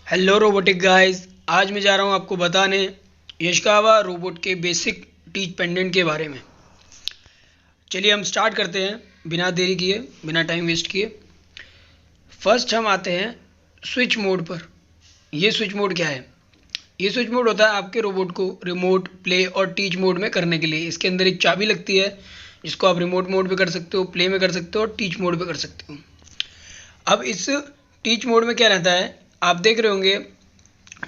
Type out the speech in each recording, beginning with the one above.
Hello robotic guys, आज मैं जा रहा हूँ आपको बताने यशकावा रोबोट के बेसिक टीच पेंडेंट के बारे में। चलिए हम स्टार्ट करते हैं बिना देरी किए, बिना टाइम वेस्ट किए। फर्स्ट हम आते हैं स्विच मोड पर। ये स्विच मोड क्या है? ये स्विच मोड होता है आपके रोबोट को रिमोट, प्ले और टीच मोड में करने के लिए। इसके अंदर एक चाबी लगती है जिसको आप रिमोट मोड पे कर सकते हो, प्ले में कर सकते हो और टीच मोड पे कर सकते हो। अब इस टीच मोड में क्या रहता है, आप देख रहे होंगे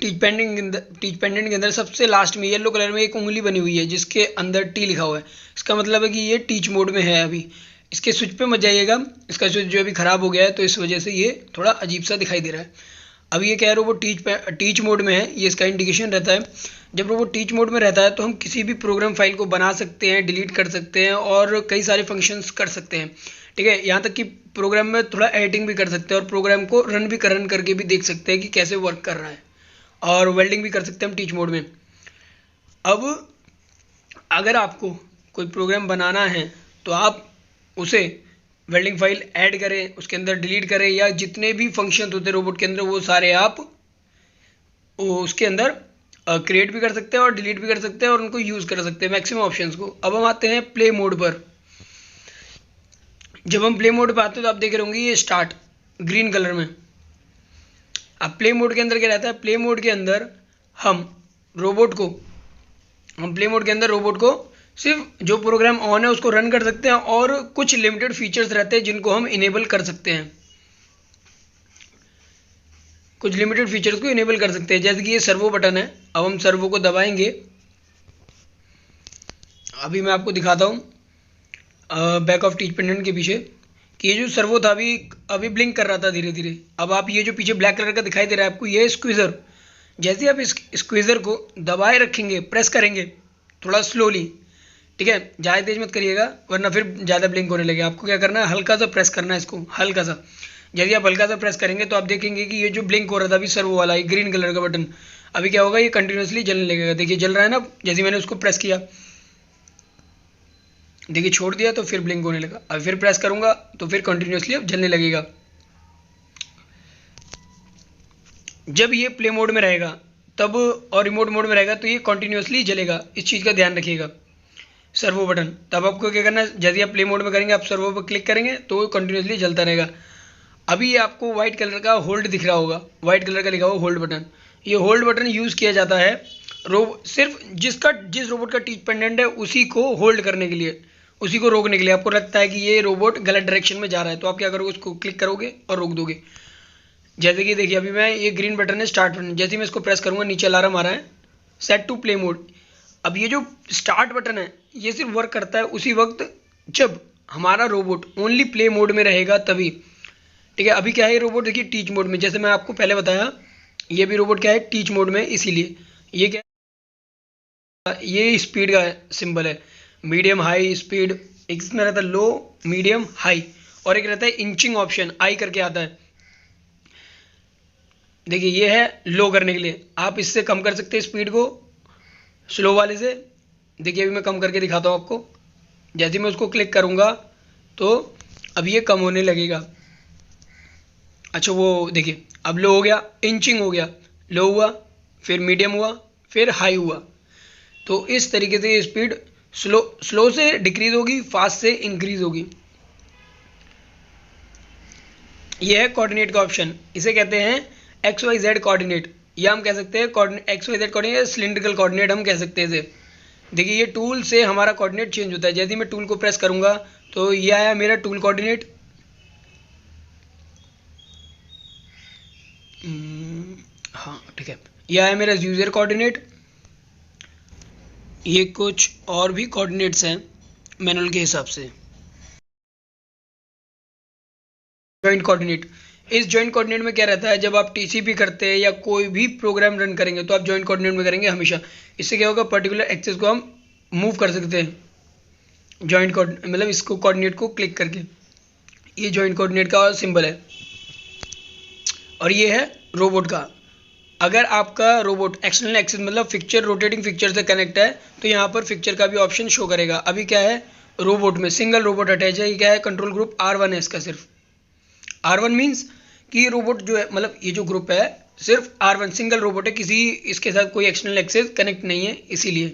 टीच पेंडेंट के अंदर सबसे लास्ट में येलो कलर में एक उंगली बनी हुई है जिसके अंदर टी लिखा हुआ है। इसका मतलब है कि ये टीच मोड में है। अभी इसके स्विच पे मत जाइएगा, इसका स्विच जो अभी ख़राब हो गया है तो इस वजह से ये थोड़ा अजीब सा दिखाई दे रहा है। अब ये क्या है, रोबोट टीच मोड में है, ये इसका इंडिकेशन रहता है। जब रोबोट टीच मोड में रहता है तो हम किसी भी प्रोग्राम फाइल को बना सकते हैं, डिलीट कर सकते हैं और कई सारे फंक्शंस कर सकते हैं। ठीक है, यहाँ तक कि प्रोग्राम में थोड़ा एडिटिंग भी कर सकते हैं और प्रोग्राम को रन करके भी देख सकते हैं कि कैसे वर्क कर रहा है, और वेल्डिंग भी कर सकते हैं हम टीच मोड में। अब अगर आपको कोई प्रोग्राम बनाना है तो आप उसे वेल्डिंग फाइल ऐड करें, उसके अंदर डिलीट करें, या जितने भी फंक्शन होते हैं रोबोट के अंदर वो सारे आप उसके अंदर क्रिएट भी कर सकते हैं और डिलीट भी कर सकते हैं और उनको यूज़ कर सकते हैं मैक्सिमम ऑप्शंस को। अब हम आते हैं प्ले मोड पर। जब हम प्ले मोड पर आते हैं तो आप देख रहे होंगे ये स्टार्ट ग्रीन कलर में। अब प्ले मोड के अंदर क्या रहता है, प्ले मोड के अंदर हम प्ले मोड के अंदर रोबोट को सिर्फ जो प्रोग्राम ऑन है उसको रन कर सकते हैं और कुछ लिमिटेड फीचर्स रहते हैं जिनको हम इनेबल कर सकते हैं। कुछ लिमिटेड फीचर्स को इनेबल कर सकते हैं, जैसे कि ये सर्वो बटन है। अब हम सर्वो को दबाएंगे, अभी मैं आपको दिखाता हूँ बैक ऑफ टीच पेंडेंट के पीछे कि ये जो सर्वो था अभी ब्लिंक कर रहा था धीरे धीरे। अब आप ये जो पीछे ब्लैक कलर का दिखाई दे रहा है आपको, ये स्क्वीज़र। जैसे आप इस स्क्वीज़र को दबाए रखेंगे, प्रेस करेंगे थोड़ा स्लोली, ठीक है, ज़्यादा तेज मत करिएगा वरना फिर ज़्यादा ब्लिंक होने लगेगा। आपको क्या करना है, हल्का सा प्रेस करना है इसको, हल्का सा। जैसे आप हल्का सा प्रेस करेंगे तो आप देखेंगे कि ये जो ब्लिंक हो रहा था अभी सर्वो वाला, ये ग्रीन कलर का बटन, अभी क्या होगा, ये कंटिन्यूसली जलने लगेगा। देखिए जल रहा है ना, जैसे मैंने उसको प्रेस किया, देखिए छोड़ दिया तो फिर ब्लिंक होने लगा। अब फिर प्रेस करूंगा तो फिर कंटिन्यूसली अब जलने लगेगा। जब ये प्ले मोड में रहेगा तब और रिमोट मोड में रहेगा तो ये कंटिन्यूसली जलेगा, इस चीज़ का ध्यान रखिएगा। सर्वो बटन, तब आपको क्या करना है, जैसे आप प्ले मोड में करेंगे आप सर्वो पर क्लिक करेंगे तो वो कंटिन्यूसली जलता रहेगा। अभी ये आपको व्हाइट कलर का होल्ड दिख रहा होगा, व्हाइट कलर का लिखा हुआ होल्ड बटन। ये होल्ड बटन यूज़ किया जाता है सिर्फ जिस रोबोट का टीच पेंडेंट है उसी को होल्ड करने के लिए, उसी को रोकने के लिए। आपको लगता है कि ये रोबोट गलत डायरेक्शन में जा रहा है तो आप क्या करोगे, उसको क्लिक करोगे और रोक दोगे। जैसे कि देखिए अभी मैं, ये ग्रीन बटन है स्टार्ट बटन, जैसे ही मैं इसको प्रेस करूंगा नीचे अलार्म आ रहा है सेट टू प्ले मोड। अब ये जो स्टार्ट बटन है ये सिर्फ वर्क करता है उसी वक्त जब हमारा रोबोट ओनली प्ले मोड में रहेगा तभी। ठीक है, अभी क्या है, ये रोबोट देखिए टीच मोड में, जैसे मैं आपको पहले बताया ये भी रोबोट क्या है, टीच मोड में। इसीलिए ये क्या है, ये स्पीड का सिंबल है, मीडियम हाई स्पीड। एक इसमें रहता है लो, मीडियम, हाई, और एक रहता है इंचिंग ऑप्शन, आई करके आता है। देखिए ये है लो करने के लिए, आप इससे कम कर सकते हैं स्पीड को स्लो वाले से। देखिए अभी मैं कम करके दिखाता हूँ आपको, जैसे मैं उसको क्लिक करूँगा तो अब ये कम होने लगेगा। अच्छा वो देखिए अब लो हो गया, इंचिंग हो गया, लो हुआ, फिर मीडियम हुआ, फिर हाई हुआ। तो इस तरीके से ये स्पीड स्लो से डिक्रीज होगी, फास्ट से इंक्रीज होगी। ये है कोऑर्डिनेट का ऑप्शन, इसे कहते हैं एक्स वाई जेड कोऑर्डिनेट, या हम कह सकते हैं X Y Z coordinate, cylindrical coordinate हम कह सकते हैं इसे। देखिए ये टूल से हमारा कोऑर्डिनेट चेंज होता है। जैसे ही मैं टूल को प्रेस करूंगा तो ये आया मेरा टूल कोऑर्डिनेट। हाँ ठीक है, ये आया मेरा यूजर कोऑर्डिनेट। ये कुछ और भी कोऑर्डिनेट्स हैं मैनुअल के हिसाब से। जॉइंट कोऑर्डिनेट, इस जॉइंट कोऑर्डिनेट में क्या रहता है, जब आप टीसीपी करते हैं या कोई भी प्रोग्राम रन करेंगे तो आप जॉइंट कोऑर्डिनेट में करेंगे हमेशा। इससे क्या होगा, पर्टिकुलर एक्सेस को हम मूव कर सकते हैं जॉइंट कोऑर्डिनेट, मतलब इसको कोऑर्डिनेट को क्लिक करके। ये जॉइंट कोऑर्डिनेट का सिंबल है। और ये है रोबोट का, अगर आपका रोबोट एक्सटर्नल एक्सेस मतलब फिक्चर, रोटेटिंग फिक्चर से कनेक्ट है तो यहाँ पर फिक्चर का भी ऑप्शन शो करेगा। अभी क्या है, रोबोट में सिंगल रोबोट अटैच है, ये क्या है, कंट्रोल ग्रुप R1 है इसका सिर्फ। R1 मीन्स कि रोबोट जो है, मतलब ये जो ग्रुप है सिर्फ R1 सिंगल रोबोट है, किसी इसके साथ कोई एक्सटर्नल एक्सेस कनेक्ट नहीं है, इसीलिए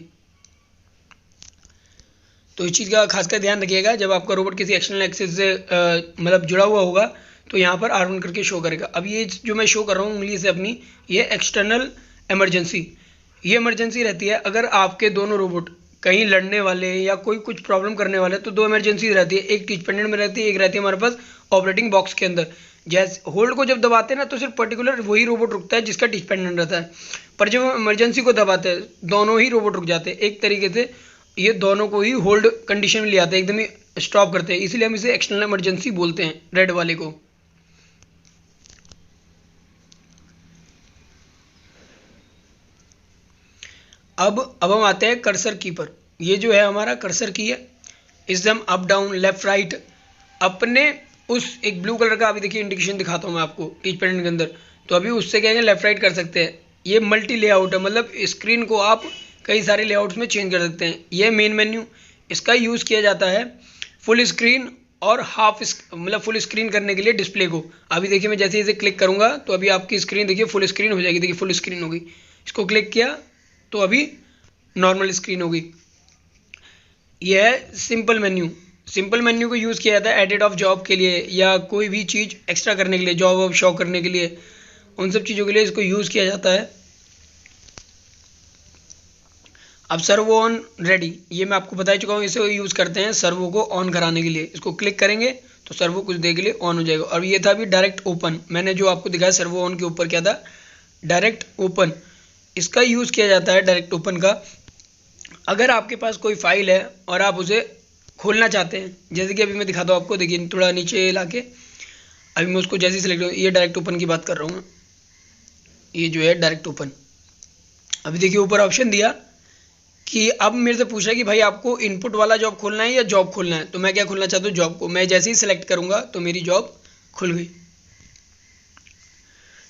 तो इस चीज़ का खासकर ध्यान रखिएगा। जब आपका रोबोट किसी एक्सटर्नल एक्सेस से मतलब जुड़ा हुआ होगा तो यहाँ पर R1 करके शो करेगा। अब ये जो मैं शो कर रहा हूँ उंगली से अपनी, ये एक्सटर्नल इमरजेंसी, ये इमरजेंसी रहती है अगर आपके दोनों रोबोट कहीं लड़ने वाले या कोई कुछ प्रॉब्लम करने वाले, तो दो इमरजेंसी रहती है, एक टीच पेंडेंट में रहती है, एक रहती है हमारे पास ऑपरेटिंग बॉक्स के अंदर। जैसे होल्ड को जब दबाते हैं ना तो सिर्फ पर्टिकुलर वही रोबोट रुकता है जिसका टीच पेंडेंट रहता है, पर जब हम इमरजेंसी को दबाते हैं दोनों ही रोबोट रुक जाते हैं। एक तरीके से ये दोनों को ही होल्ड कंडीशन में ले आते हैं, एकदम ही स्टॉप करते हैं, इसलिए हम इसे एक्सटर्नल इमरजेंसी बोलते हैं, रेड वाले को। अब हम आते हैं कर्सर की पर। ये जो है हमारा कर्सर की है, इससे हम अप डाउन लेफ्ट राइट अपने उस एक ब्लू कलर का, अभी देखिए इंडिकेशन दिखाता हूँ मैं आपको टीच पेंडेंट के अंदर, तो अभी उससे क्या है लेफ्ट राइट कर सकते हैं। ये मल्टी लेआउट है, मतलब स्क्रीन को आप कई सारे लेआउट्स में चेंज कर सकते हैं। ये मेन मेन्यू, इसका यूज़ किया जाता है फुल स्क्रीन और हाफ मतलब फुल स्क्रीन करने के लिए डिस्प्ले को। अभी देखिए मैं जैसे इसे क्लिक करूँगा तो अभी आपकी स्क्रीन देखिए फुल स्क्रीन हो जाएगी, देखिए फुल स्क्रीन हो गई। इसको क्लिक किया तो अभी नॉर्मल स्क्रीन हो गई। यह है सिंपल मेन्यू। सिंपल मेन्यू को यूज़ किया जाता है एडिट ऑफ जॉब के लिए या कोई भी चीज़ एक्स्ट्रा करने के लिए, जॉब ऑफ शो करने के लिए, उन सब चीज़ों के लिए इसको यूज़ किया जाता है। अब सर्वो ऑन रेडी, ये मैं आपको बता चुका हूँ, इसे यूज़ करते हैं सर्वो को ऑन कराने के लिए। इसको क्लिक करेंगे तो सर्वो कुछ देर के लिए ऑन हो जाएगा। और ये था अभी डायरेक्ट ओपन, मैंने जो आपको दिखाया सर्वो ऑन के ऊपर क्या था, डायरेक्ट ओपन। इसका यूज़ किया जाता है डायरेक्ट ओपन का अगर आपके पास कोई फाइल है और आप उसे खोलना चाहते हैं, जैसे कि अभी मैं दिखाता हूँ आपको, देखिए थोड़ा नीचे ला के, अभी मैं उसको जैसे ही सिलेक्ट करूँ, ये डायरेक्ट ओपन की बात कर रहा हूँ, ये जो है डायरेक्ट ओपन। अभी देखिए ऊपर ऑप्शन दिया कि अब मेरे से पूछ रहा है कि भाई आपको इनपुट वाला जॉब खोलना है या जॉब खोलना है, तो मैं क्या खोलना चाहता हूँ, जॉब को। मैं जैसे ही सिलेक्ट करूँगा तो मेरी जॉब खुल गई।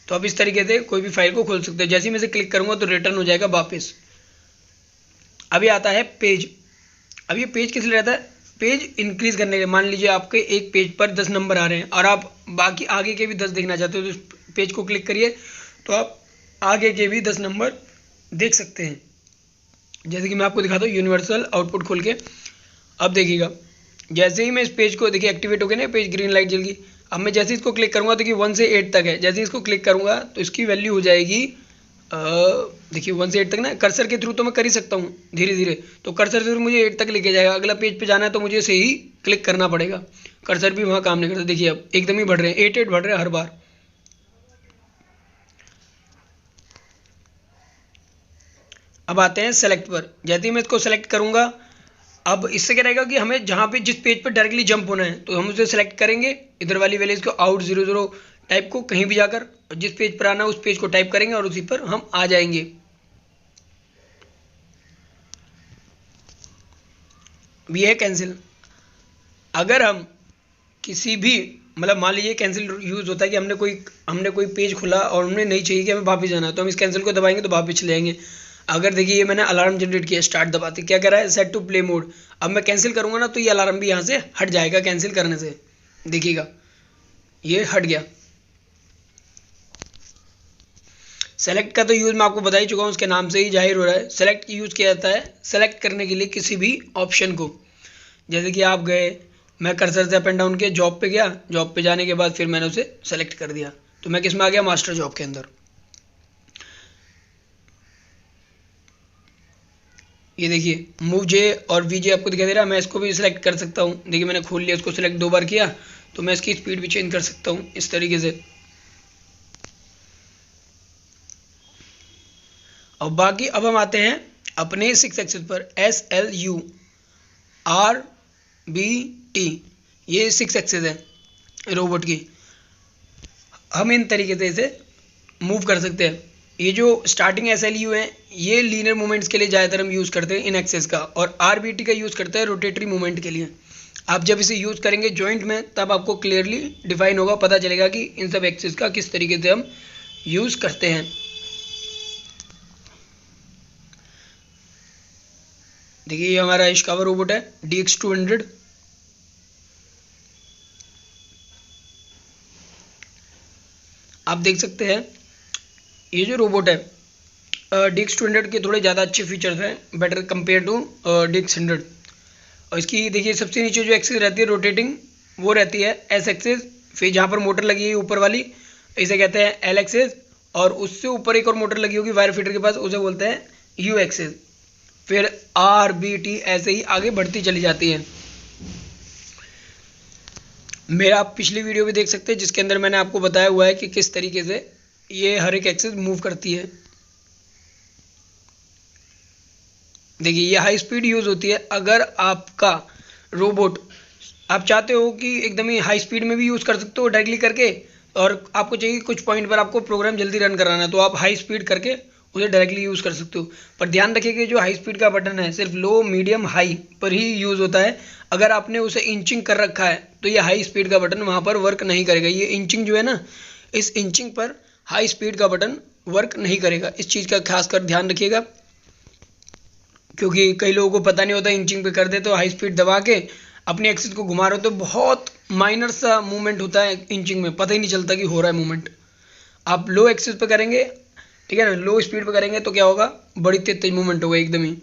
तो आप इस तरीके से कोई भी फाइल को खोल सकते हैं। जैसे ही मैं इसे क्लिक करूँगा तो रिटर्न हो जाएगा वापस। अभी आता है पेज। अब ये पेज किस लिए रहता है, पेज इंक्रीज करने के लिए। मान लीजिए आपके एक पेज पर 10 नंबर आ रहे हैं और आप बाकी आगे के भी 10 देखना चाहते हो, तो इस पेज को क्लिक करिए तो आप आगे के भी 10 नंबर देख सकते हैं। जैसे कि मैं आपको दिखाता हूँ यूनिवर्सल आउटपुट खोल के। अब देखिएगा जैसे ही मैं इस पेज को, देखिए एक्टिवेट हो गया ना पेज, ग्रीन लाइट जल गई। अब मैं जैसे इसको क्लिक करूँगा, देखिए 1 से 8 तक है, जैसे ही इसको क्लिक करूँगा तो इसकी वैल्यू हो जाएगी, देखिए 1 से 8 तक ना। कर्सर के थ्रू तो मैं कर ही सकता हूँ धीरे धीरे, तो कर्सर के थ्रू मुझे 8 तक लेके जाएगा। अगला पेज पे जाना है तो मुझे से ही क्लिक करना पड़ेगा, कर्सर भी वहाँ काम नहीं करता। देखिए अब एकदम ही बढ़ रहे हैं, 8 बढ़ रहे हैं हर बार। अब आते हैं सेलेक्ट पर। जैसे ही मैं इसको सेलेक्ट करूँगा, अब इससे क्या रहेगा कि हमें जहाँ पे जिस पेज पर डायरेक्टली जंप होना है तो हम उसे सेलेक्ट करेंगे, इधर वाली वैल्यूज को आउट 00 टाइप को कहीं भी जाकर जिस पेज पर आना है उस पेज को टाइप करेंगे और उसी पर हम आ जाएंगे। ये है कैंसिल। अगर हम किसी भी, मतलब मान लीजिए कैंसिल यूज़ होता है कि हमने कोई पेज खुला और हमें नहीं चाहिए कि हमें वापस जाना है, तो हम इस कैंसिल को दबाएंगे तो वापस चले जाएंगे। अगर देखिए ये मैंने अलार्म जनरेट किया, स्टार्ट दबाते क्या कह रहा है, सेट टू प्ले मोड। अब मैं कैंसिल करूँगा ना तो ये अलार्म भी यहाँ से हट जाएगा कैंसिल करने से, देखिएगा ये हट गया। सेलेक्ट का तो यूज़ मैं आपको बता ही चुका हूँ, उसके नाम से ही जाहिर हो रहा है। सेलेक्ट यूज़ किया जाता है सेलेक्ट करने के लिए किसी भी ऑप्शन को। जैसे कि आप गए, मैं कर्सर से अप एंड डाउन किया, जॉब पे गया, जॉब पे जाने के बाद फिर मैंने उसे सेलेक्ट कर दिया, तो मैं किस में आ गया, मास्टर जॉब के अंदर। ये देखिए मूव जे और वीजे आपको दिखाई दे रहा है, मैं इसको भी सिलेक्ट कर सकता हूँ। देखिए मैंने खोल लिया, इसको सिलेक्ट 2 बार किया तो मैं इसकी स्पीड भी चेंज कर सकता हूँ इस तरीके से। और बाकी अब हम आते हैं अपने 6 एक्सिस पर, SLU RBT, ये 6 एक्सिस है रोबोट की। हम इन तरीके से इसे मूव कर सकते हैं। ये जो स्टार्टिंग SLU है ये लीनियर मूवमेंट्स के लिए ज़्यादातर हम यूज़ करते हैं इन एक्सेस का, और RBT का यूज़ करते हैं रोटेटरी मूवमेंट के लिए। आप जब इसे यूज़ करेंगे जॉइंट में तब आपको क्लियरली डिफाइन होगा, पता चलेगा कि इन सब एक्सेस का किस तरीके से हम यूज़ करते हैं। देखिए ये हमारा इश्कावा रोबोट है DX200। आप देख सकते हैं ये जो रोबोट है DX200 के थोड़े ज़्यादा अच्छे फीचर्स हैं बेटर कंपेयर टू DX100। और इसकी देखिए सबसे नीचे जो एक्सिस रहती है रोटेटिंग वो रहती है S एक्सिस, फिर जहाँ पर मोटर लगी है ऊपर वाली इसे कहते हैं L एक्सिस, और उससे ऊपर एक और मोटर लगी होगी वायर फीडर के पास उसे बोलते हैं U एक्सिस। फिर RBT ऐसे ही आगे बढ़ती चली जाती है। मेरा आप पिछली वीडियो भी देख सकते हैं जिसके अंदर मैंने आपको बताया हुआ है कि किस तरीके से ये हर एक एक्सिस मूव करती है। देखिए ये हाई स्पीड यूज़ होती है। अगर आपका रोबोट आप चाहते हो कि एकदम ही हाई स्पीड में भी यूज़ कर सकते हो डायरेक्टली करके, और आपको चाहिए कुछ पॉइंट पर आपको प्रोग्राम जल्दी रन कराना है तो आप हाई स्पीड करके उसे डायरेक्टली यूज़ कर सकते हो। पर ध्यान रखिए कि जो हाई स्पीड का बटन है सिर्फ लो मीडियम हाई पर ही यूज़ होता है। अगर आपने उसे इंचिंग कर रखा है तो ये हाई स्पीड का बटन वहाँ पर वर्क नहीं करेगा। ये इंचिंग जो है ना, इस इंचिंग पर हाई स्पीड का बटन वर्क नहीं करेगा। इस चीज़ का खासकर ध्यान रखिएगा, क्योंकि कई लोगों को पता नहीं होता, इंचिंग पे कर दे तो हाई स्पीड दबा के अपनी एक्सिस को घुमा रहे हो तो बहुत माइनर सा मूवमेंट होता है इंचिंग में, पता ही नहीं चलता कि हो रहा है मूवमेंट। आप लो एक्सिस पे करेंगे, ठीक है ना, लो स्पीड पे करेंगे तो क्या होगा, बड़ी तेज तेज मूवमेंट होगा एकदम ही।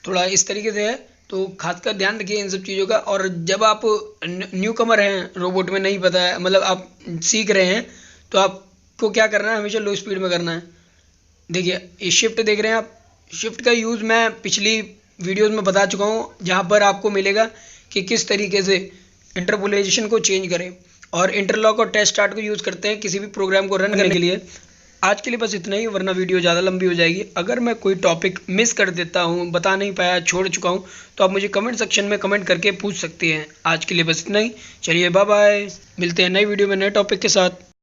थोड़ा इस तरीके से है तो खासकर ध्यान रखिए इन सब चीज़ों का। और जब आप न्यू कमर हैं, रोबोट में नहीं पता है, मतलब आप सीख रहे हैं, तो आपको क्या करना है, हमेशा लो स्पीड में करना है। देखिए ये शिफ्ट देख रहे हैं आप, शिफ्ट का यूज़ मैं पिछली वीडियोस में बता चुका हूँ, जहाँ पर आपको मिलेगा कि किस तरीके से इंटरपोलेशन को चेंज करें। और इंटरलॉक और टेस्ट स्टार्ट को यूज़ करते हैं किसी भी प्रोग्राम को रन करने के लिए। आज के लिए बस इतना ही, वरना वीडियो ज़्यादा लंबी हो जाएगी। अगर मैं कोई टॉपिक मिस कर देता हूँ, बता नहीं पाया, छोड़ चुका हूँ, तो आप मुझे कमेंट सेक्शन में कमेंट करके पूछ सकते हैं। आज के लिए बस इतना ही, चलिए बाय बाय, मिलते हैं नई वीडियो में नए टॉपिक के साथ।